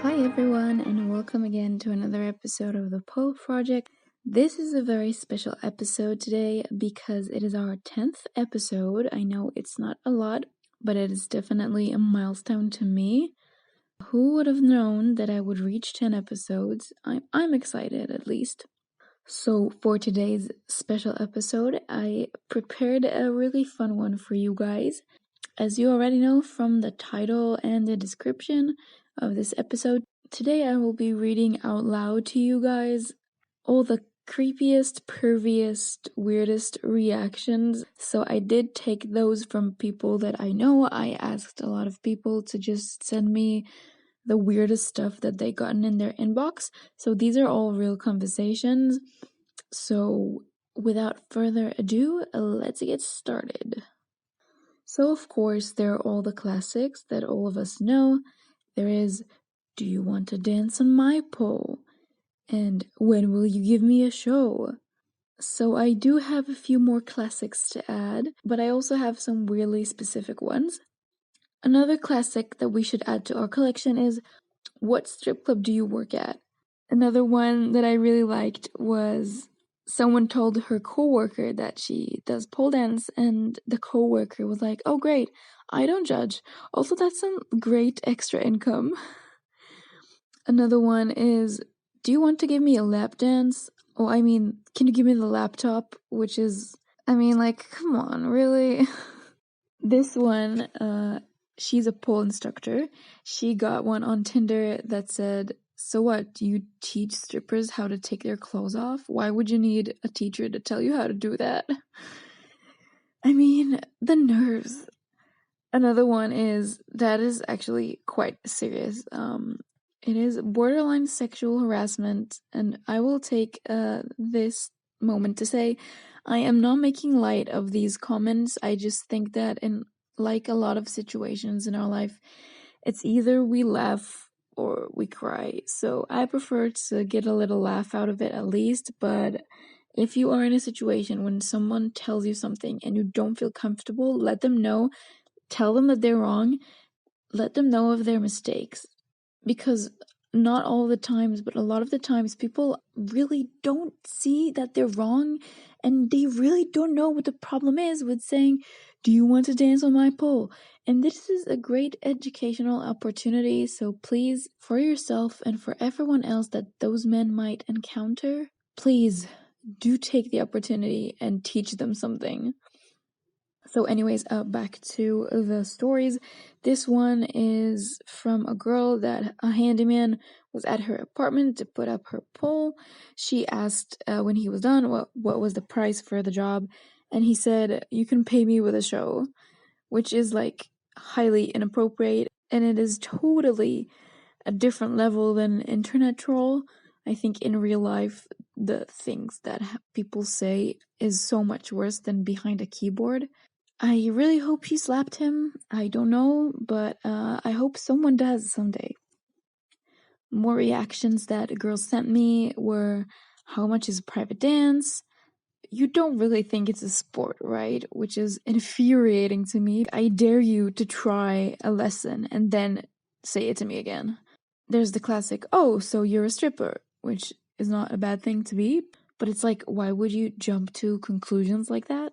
Hi everyone, and welcome again to another episode of the Poe Project. This is a very special episode today because it is our 10th episode. I know it's not a lot, but it is definitely a milestone to me. Who would have known that I would reach 10 episodes? I'm excited, at least. So for today's special episode, I prepared a really fun one for you guys. As you already know from the title and the description of this episode, today I will be reading out loud to you guys all the creepiest, perviest, weirdest reactions. So I did take those from people that I know. I asked a lot of people to just send me the weirdest stuff that they gotten in their inbox. So these are all real conversations. So without further ado, let's get started. So of course there are all the classics that all of us know. There is, do you want to dance on my pole? And when will you give me a show? So I do have a few more classics to add, but I also have some weirdly specific ones. Another classic that we should add to our collection is, what strip club do you work at? Another one that I really liked was, someone told her coworker that she does pole dance, and the coworker was like, "Oh great, I don't judge. Also, that's some great extra income." Another one is, do you want to give me a lap dance? Oh, I mean, can you give me the laptop? Which is, come on, really? This one, she's a pole instructor. She got one on Tinder that said, "So what, do you teach strippers how to take their clothes off? Why would you need a teacher to tell you how to do that?" I mean, the nerves. Another one is, that is actually quite serious. It is borderline sexual harassment, and I will take this moment to say, I am not making light of these comments. I just think that in like a lot of situations in our life, it's either we laugh or we cry. So I prefer to get a little laugh out of it at least, but if you are in a situation when someone tells you something and you don't feel comfortable, let them know. Tell them that they're wrong. Let them know of their mistakes. Because not all the times, but a lot of the times, people really don't see that they're wrong, and they really don't know what the problem is with saying, "Do you want to dance on my pole?" And this is a great educational opportunity, so please, for yourself and for everyone else that those men might encounter, please do take the opportunity and teach them something. So anyways, back to the stories. This one is from a girl that a handyman was at her apartment to put up her pole. She asked when he was done what was the price for the job, and he said, "You can pay me with a show," which is like highly inappropriate, and it is totally a different level than internet troll. I think in real life, the things that people say is so much worse than behind a keyboard. I really hope she slapped him. I don't know, but I hope someone does someday. More reactions that a girl sent me were, how much is a private dance? You don't really think it's a sport, right? Which is infuriating to me. I dare you to try a lesson and then say it to me again. There's the classic, "Oh, so you're a stripper," which is not a bad thing to be, but it's like, why would you jump to conclusions like that?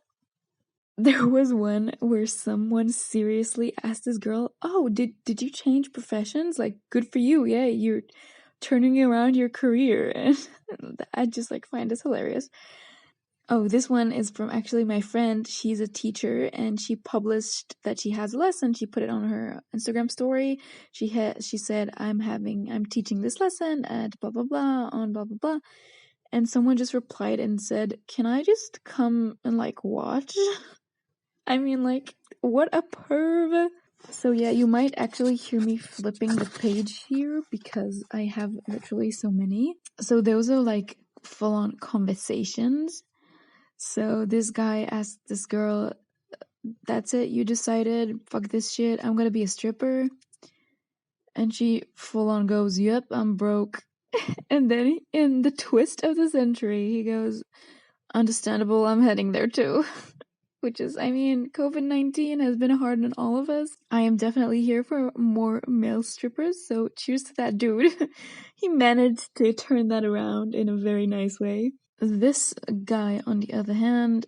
There was one where someone seriously asked this girl, "Oh, did you change professions? Like, good for you. Yeah, you're turning around your career." And I just find this hilarious. Oh, this one is from actually my friend. She's a teacher, and she published that she has a lesson. She put it on her Instagram story. She said, I'm teaching this lesson at blah blah blah on blah blah blah. And someone just replied and said, "Can I just come and watch?" I mean, what a perv. So yeah, you might actually hear me flipping the page here because I have literally so many. So those are full-on conversations. So this guy asked this girl, "That's it, you decided, fuck this shit, I'm gonna be a stripper?" And she full-on goes, "Yep, I'm broke." And then in the twist of the century, he goes, "Understandable, I'm heading there too." which is, I mean, COVID-19 has been hard on all of us. I am definitely here for more male strippers, so cheers to that dude. He managed to turn that around in a very nice way. This guy, on the other hand,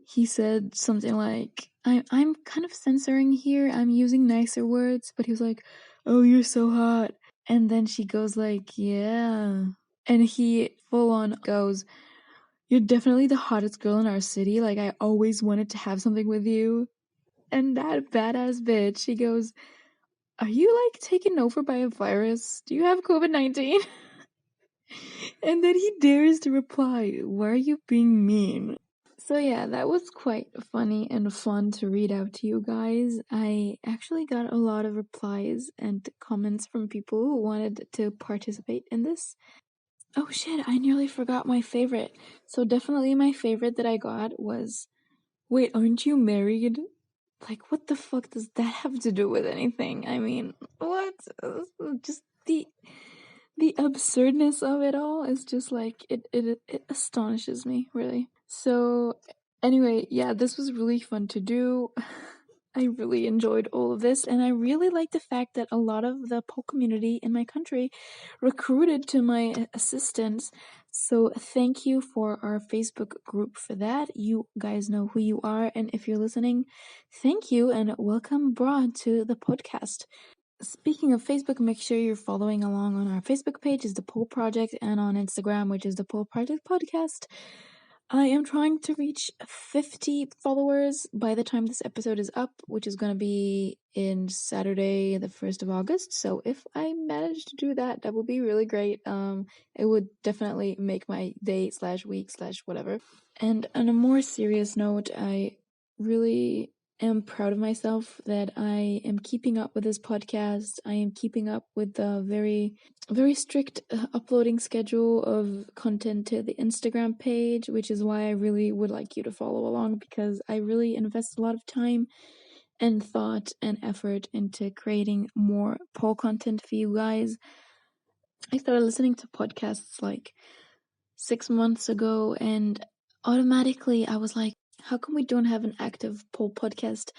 he said something like, I'm kind of censoring here, I'm using nicer words, but he was like, oh, you're so hot. And then she goes like, yeah. And he full on goes, you're definitely the hottest girl in our city. Like, I always wanted to have something with you. And that badass bitch, she goes, are you like taken over by a virus? Do you have COVID-19? And then he dares to reply, why are you being mean? So yeah, that was quite funny and fun to read out to you guys. I actually got a lot of replies and comments from people who wanted to participate in this. Oh shit, I nearly forgot my favorite. So definitely my favorite that I got was, wait, aren't you married? Like, what the fuck does that have to do with anything? I mean, what? Just the absurdness of it all is just like, it astonishes me, really. So anyway, yeah, this was really fun to do. I really enjoyed all of this, and I really like the fact that a lot of the pole community in my country recruited to my assistance. So thank you for our Facebook group for that. You guys know who you are, and if you're listening, thank you and welcome abroad to the podcast. Speaking of Facebook, make sure you're following along on our Facebook page, is the Pole Project, and on Instagram, which is the Pole Project Podcast. I am trying to reach 50 followers by the time this episode is up, which is going to be in Saturday, the 1st of August. So if I manage to do that, that would be really great. It would definitely make my day / week / whatever. And on a more serious note, I really am proud of myself that I am keeping up with this podcast. I am keeping up with the very, very strict uploading schedule of content to the Instagram page, which is why I really would like you to follow along, because I really invest a lot of time and thought and effort into creating more pole content for you guys. I started listening to podcasts like 6 months ago, and automatically I was like, how come we don't have an active pole podcast?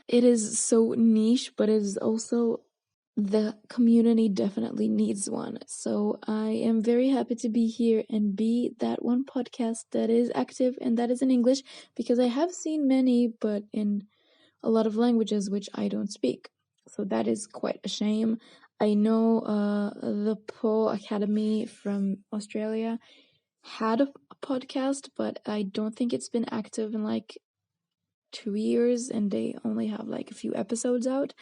It is so niche, but it is also, the community definitely needs one. So I am very happy to be here and be that one podcast that is active and that is in English, because I have seen many, but in a lot of languages which I don't speak. So that is quite a shame. I know the Pole Academy from Australia had a podcast, but I don't think it's been active in like 2 years, and they only have like a few episodes out.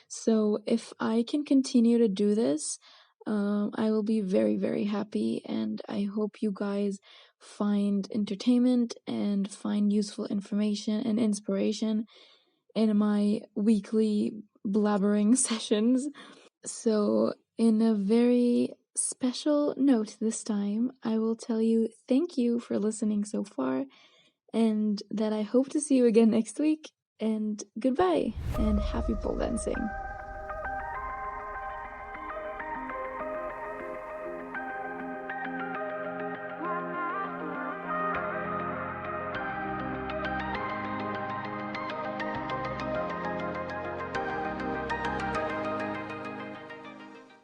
So if I can continue to do this, I will be very, very happy, and I hope you guys find entertainment and find useful information and inspiration in my weekly blabbering sessions. So in a very special note this time, I will tell you thank you for listening so far, and that I hope to see you again next week, and goodbye, and happy pole dancing.